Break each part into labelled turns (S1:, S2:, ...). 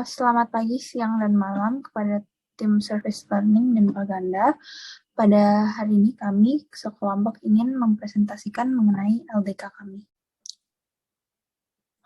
S1: Selamat pagi, siang, dan malam kepada tim Service Learning dan Propaganda. Pada hari ini kami sekelompok ingin mempresentasikan mengenai LDK kami.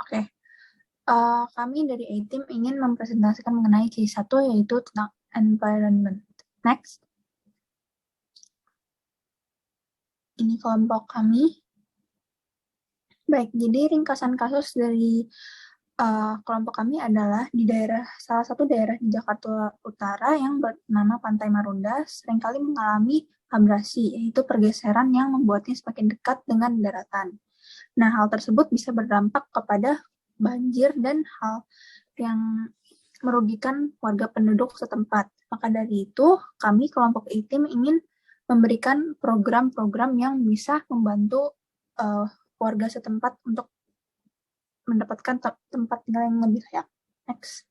S1: Oke, kami dari A-Team ingin mempresentasikan mengenai case 1, yaitu tentang environment. Next. Ini kelompok kami. Baik, jadi ringkasan kasus dari kelompok kami adalah di salah satu daerah di Jakarta Utara yang bernama Pantai Marunda seringkali mengalami abrasi, yaitu pergeseran yang membuatnya semakin dekat dengan daratan. Nah, hal tersebut bisa berdampak kepada banjir dan hal yang merugikan warga penduduk setempat. Maka dari itu, kami kelompok A-Team ingin memberikan program-program yang bisa membantu warga setempat untuk mendapatkan tempat tinggal yang lebih layak. Next.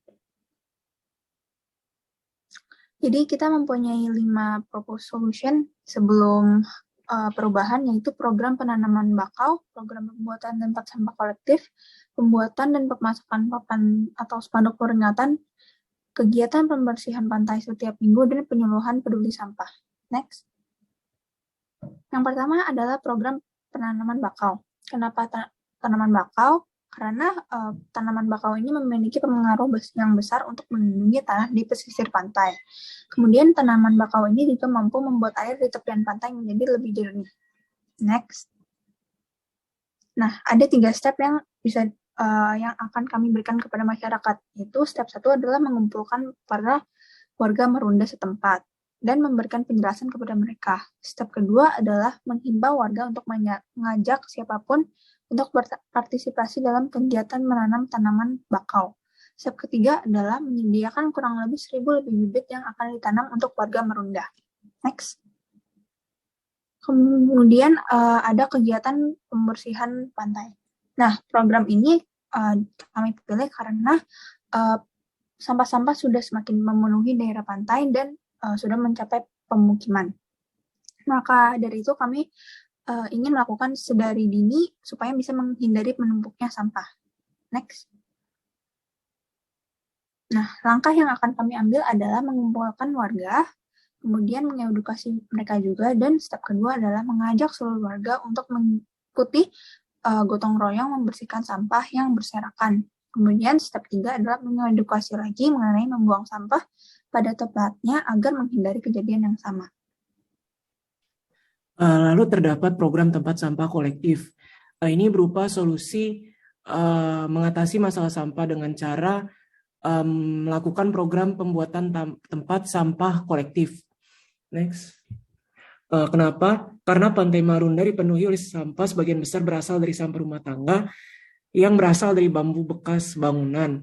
S1: Jadi kita mempunyai 5 proposed solution sebelum perubahan, yaitu program penanaman bakau, program pembuatan tempat sampah kolektif, pembuatan dan pemasangan papan atau spanduk peringatan, kegiatan pembersihan pantai setiap minggu, dan penyuluhan peduli sampah. Next. Yang pertama adalah program penanaman bakau. Kenapa tanaman bakau? Karena tanaman bakau ini memiliki pengaruh yang besar untuk melindungi tanah di pesisir pantai. Kemudian tanaman bakau ini juga mampu membuat air di tepian pantai menjadi lebih jernih. Next. Nah, ada 3 step yang bisa yang akan kami berikan kepada masyarakat. Yaitu step 1 adalah mengumpulkan para warga Marunda setempat dan memberikan penjelasan kepada mereka. Step kedua adalah menghimbau warga untuk mengajak siapapun untuk berpartisipasi dalam kegiatan menanam tanaman bakau. Step ketiga adalah menyediakan kurang lebih 1.000 lebih bibit yang akan ditanam untuk warga Marunda. Next. Kemudian ada kegiatan pembersihan pantai. Nah, program ini kami pilih karena sampah-sampah sudah semakin memenuhi daerah pantai dan sudah mencapai pemukiman. Maka dari itu kami ingin melakukan sedari dini supaya bisa menghindari menumpuknya sampah. Next. Nah, langkah yang akan kami ambil adalah mengumpulkan warga, kemudian mengedukasi mereka juga, dan step kedua adalah mengajak seluruh warga untuk mengikuti gotong royong membersihkan sampah yang berserakan. Kemudian step 3 adalah mengedukasi lagi mengenai membuang sampah pada tempatnya agar menghindari kejadian yang sama.
S2: Lalu terdapat program tempat sampah kolektif. Ini berupa solusi mengatasi masalah sampah dengan cara melakukan program pembuatan tempat sampah kolektif. Next. Kenapa? Karena Pantai Marunda dipenuhi oleh sampah sebagian besar berasal dari sampah rumah tangga yang berasal dari bambu bekas bangunan,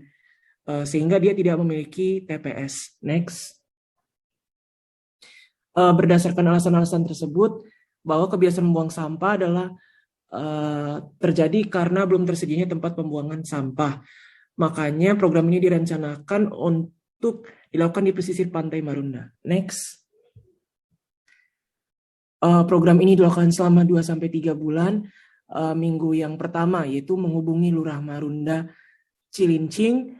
S2: sehingga dia tidak memiliki TPS. Next. Berdasarkan alasan-alasan tersebut, bahwa kebiasaan membuang sampah adalah terjadi karena belum tersedianya tempat pembuangan sampah. Makanya program ini direncanakan untuk dilakukan di pesisir Pantai Marunda. Next. Program ini dilakukan selama 2-3 bulan. Minggu yang pertama yaitu menghubungi Lurah Marunda Cilincing.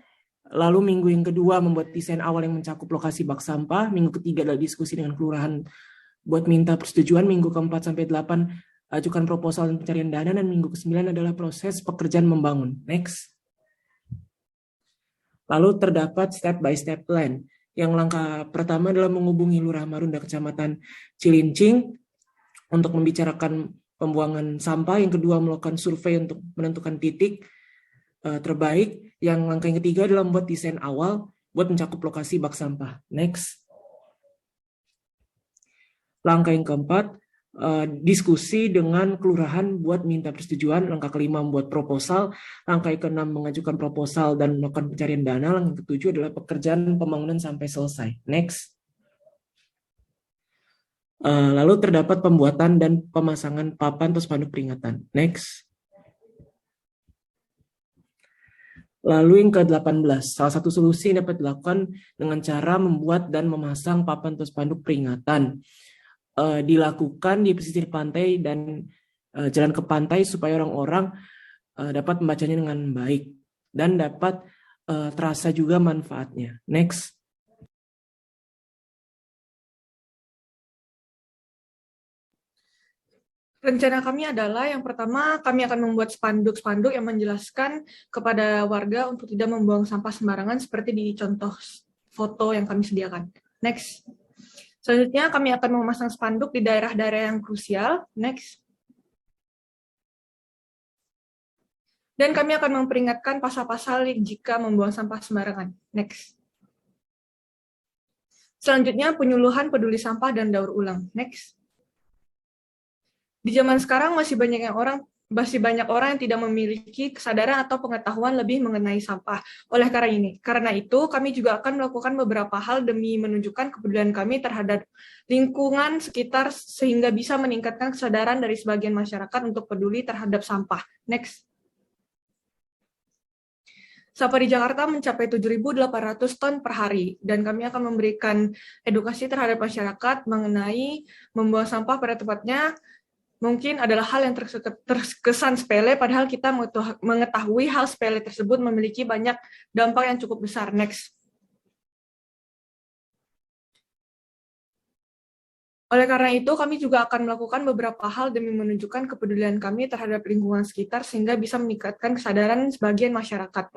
S2: Lalu minggu yang kedua membuat desain awal yang mencakup lokasi bak sampah. Minggu ketiga adalah diskusi dengan kelurahan buat minta persetujuan. Minggu ke-4-8 ajukan proposal dan pencarian dana, dan minggu ke-9 adalah proses pekerjaan membangun. Next. Lalu terdapat step by step plan. Yang langkah pertama adalah menghubungi Lurah Marunda Kecamatan Cilincing untuk membicarakan pembuangan sampah. Yang kedua melakukan survei untuk menentukan titik terbaik. Yang langkah yang ketiga adalah membuat desain awal buat mencakup lokasi bak sampah. Next. Langkah yang keempat, diskusi dengan kelurahan buat minta persetujuan. Langkah kelima, membuat proposal. Langkah yang keenam, mengajukan proposal dan melakukan pencarian dana. Langkah yang ketujuh adalah pekerjaan pembangunan sampai selesai. Next. Lalu terdapat pembuatan dan pemasangan papan atau spanduk peringatan. Next. Lalu yang ke-18, salah satu solusi yang dapat dilakukan dengan cara membuat dan memasang papan atau spanduk peringatan. Dilakukan di pesisir pantai dan jalan ke pantai supaya orang-orang dapat membacanya dengan baik dan dapat terasa juga manfaatnya. Next.
S3: Rencana kami adalah yang pertama kami akan membuat spanduk-spanduk yang menjelaskan kepada warga untuk tidak membuang sampah sembarangan seperti di contoh foto yang kami sediakan. Next. Selanjutnya kami akan memasang spanduk di daerah-daerah yang krusial. Next. Dan kami akan memperingatkan pasal-pasal jika membuang sampah sembarangan. Next. Selanjutnya penyuluhan peduli sampah dan daur ulang. Next. Di zaman sekarang masih banyak orang yang tidak memiliki kesadaran atau pengetahuan lebih mengenai sampah. Oleh karena itu, kami juga akan melakukan beberapa hal demi menunjukkan kepedulian kami terhadap lingkungan sekitar sehingga bisa meningkatkan kesadaran dari sebagian masyarakat untuk peduli terhadap sampah. Next. Sampah di Jakarta mencapai 7.800 ton per hari, dan kami akan memberikan edukasi terhadap masyarakat mengenai membuang sampah pada tempatnya. Mungkin adalah hal yang terkesan sepele, padahal kita mengetahui hal sepele tersebut memiliki banyak dampak yang cukup besar. Next. Oleh karena itu, kami juga akan melakukan beberapa hal demi menunjukkan kepedulian kami terhadap lingkungan sekitar sehingga bisa meningkatkan kesadaran sebagian masyarakat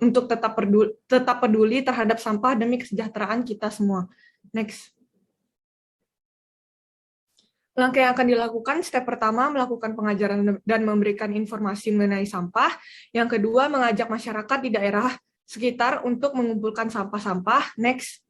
S3: untuk tetap peduli terhadap sampah demi kesejahteraan kita semua. Next. Langkah yang akan dilakukan, step pertama, melakukan pengajaran dan memberikan informasi mengenai sampah. Yang kedua, mengajak masyarakat di daerah sekitar untuk mengumpulkan sampah-sampah. Next.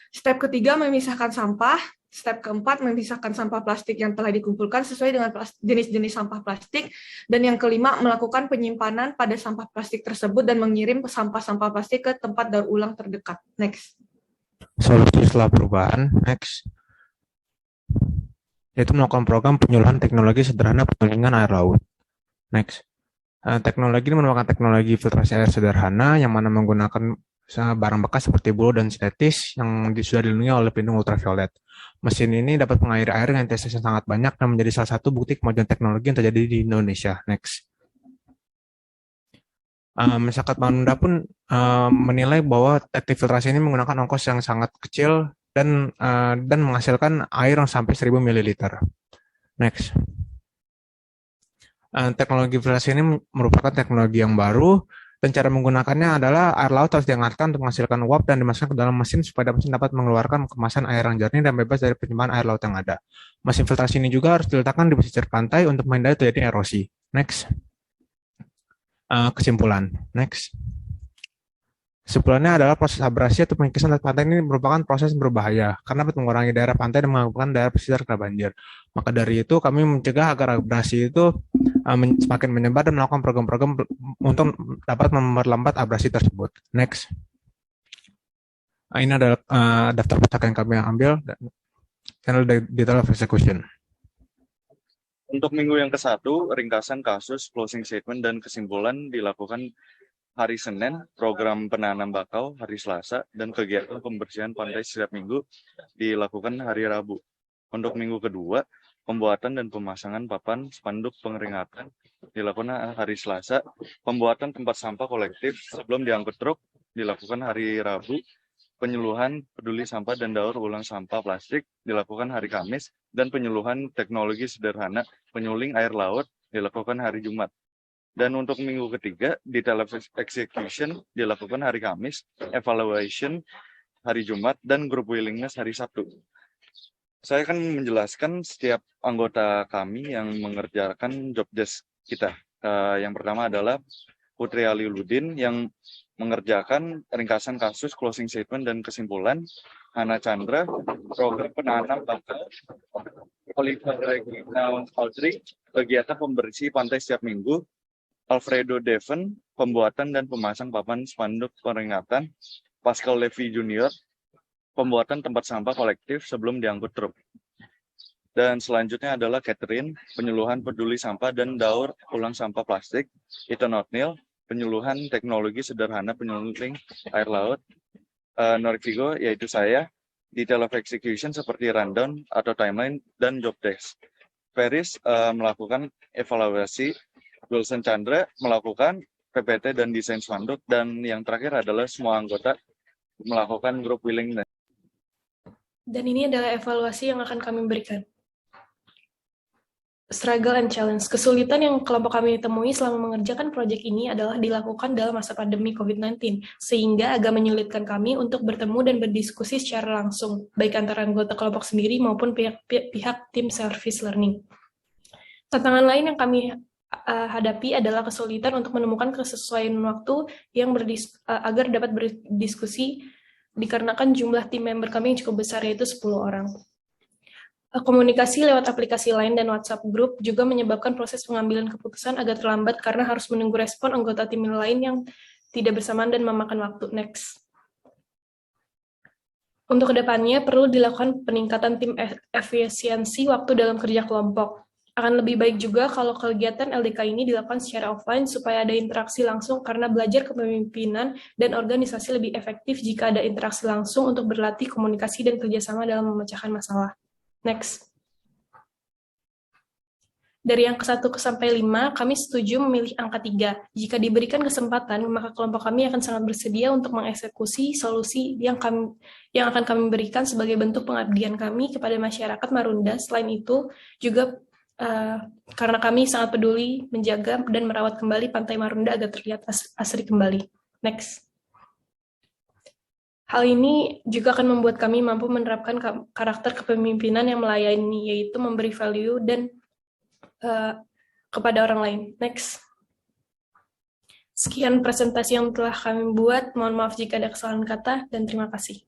S3: Step ketiga, memisahkan sampah. Step keempat, memisahkan sampah plastik yang telah dikumpulkan sesuai dengan jenis-jenis sampah plastik. Dan yang kelima, melakukan penyimpanan pada sampah plastik tersebut dan mengirim sampah-sampah plastik ke tempat daur ulang terdekat. Next.
S4: Solusi setelah perubahan. Next. Yaitu melakukan program penyuluhan teknologi sederhana pengeringan air laut. Next. Teknologi ini merupakan teknologi filtrasi air sederhana yang mana menggunakan barang bekas seperti bulu dan sintetis yang sudah dilindungi oleh pelindung ultraviolet. Mesin ini dapat mengairi air dengan intensitas yang sangat banyak dan menjadi salah satu bukti kemajuan teknologi yang terjadi di Indonesia. Next. Masyarakat Banda pun menilai bahwa teknik filtrasi ini menggunakan ongkos yang sangat kecil dan menghasilkan air yang sampai 1000 ml. Next. Teknologi filtrasi ini merupakan teknologi yang baru dan cara menggunakannya adalah air laut harus dihangatkan untuk menghasilkan uap dan dimasukkan ke dalam mesin supaya mesin dapat mengeluarkan kemasan air yang jernih dan bebas dari penyimpangan air laut yang ada. Mesin filtrasi ini juga harus diletakkan di pesisir pantai untuk menghindari terjadi erosi. Next. Kesimpulan. Next. Kesimpulannya adalah proses abrasi atau pengikisan laut pantai ini merupakan proses berbahaya karena dapat mengurangi daerah pantai dan mengakibatkan daerah pesisir kena banjir. Maka dari itu kami mencegah agar abrasi itu semakin menyebar dan melakukan program-program untuk dapat memperlambat abrasi tersebut. Next. Ini adalah daftar pustaka yang kami ambil dan channel detail of execution.
S5: Untuk minggu yang ke-1, ringkasan kasus, closing statement, dan kesimpulan dilakukan hari Senin, program penanam bakau hari Selasa, dan kegiatan pembersihan pantai setiap minggu dilakukan hari Rabu. Untuk minggu kedua, pembuatan dan pemasangan papan spanduk pengeringatan dilakukan hari Selasa, pembuatan tempat sampah kolektif sebelum diangkut truk dilakukan hari Rabu, penyuluhan peduli sampah dan daur ulang sampah plastik dilakukan hari Kamis, dan penyuluhan teknologi sederhana penyuling air laut dilakukan hari Jumat. Dan untuk minggu ketiga, detail execution dilakukan hari Kamis, evaluation hari Jumat, dan group willingness hari Sabtu. Saya akan menjelaskan setiap anggota kami yang mengerjakan job desk kita. Yang pertama adalah Putri Aliuludin yang mengerjakan ringkasan kasus, closing statement, dan kesimpulan. Hana Chandra, program penanam bakau. Oliver Regina Audrey, kegiatan pembersih pantai setiap minggu. Alfredo Devon, pembuatan dan pemasang papan spanduk peringatan. Pascal Levy Junior, pembuatan tempat sampah kolektif sebelum diangkut truk. Dan selanjutnya adalah Catherine, penyuluhan peduli sampah dan daur ulang sampah plastik. Ethan O'Neill, penyuluhan teknologi sederhana penyuling air laut. Norvigo, yaitu saya, detail of execution seperti rundown atau timeline dan job desk. Ferris melakukan evaluasi. Wilson Chandra melakukan PPT dan desain spanduk, dan yang terakhir adalah semua anggota melakukan group willingness.
S6: Dan ini adalah evaluasi yang akan kami berikan. Struggle and challenge. Kesulitan yang kelompok kami temui selama mengerjakan proyek ini adalah dilakukan dalam masa pandemi COVID-19, sehingga agak menyulitkan kami untuk bertemu dan berdiskusi secara langsung, baik antara anggota kelompok sendiri maupun pihak tim service learning. Tantangan lain yang kami hadapi adalah kesulitan untuk menemukan kesesuaian waktu yang agar dapat berdiskusi dikarenakan jumlah tim member kami yang cukup besar, yaitu 10 orang. Komunikasi lewat aplikasi lain dan WhatsApp Group juga menyebabkan proses pengambilan keputusan agak terlambat karena harus menunggu respon anggota tim lain yang tidak bersamaan dan memakan waktu. Next. Untuk kedepannya, perlu dilakukan peningkatan tim efisiensi waktu dalam kerja kelompok. Akan lebih baik juga kalau kegiatan LDK ini dilakukan secara offline supaya ada interaksi langsung karena belajar kepemimpinan dan organisasi lebih efektif jika ada interaksi langsung untuk berlatih komunikasi dan kerjasama dalam memecahkan masalah. Next. Dari angka 1 sampai 5, kami setuju memilih angka 3. Jika diberikan kesempatan, maka kelompok kami akan sangat bersedia untuk mengeksekusi solusi yang akan kami berikan sebagai bentuk pengabdian kami kepada masyarakat Marunda. Selain itu, juga karena kami sangat peduli menjaga dan merawat kembali Pantai Marunda agar terlihat asri kembali. Next. Hal ini juga akan membuat kami mampu menerapkan karakter kepemimpinan yang melayani, yaitu memberi value dan kepada orang lain. Next. Sekian presentasi yang telah kami buat. Mohon maaf jika ada kesalahan kata, dan terima kasih.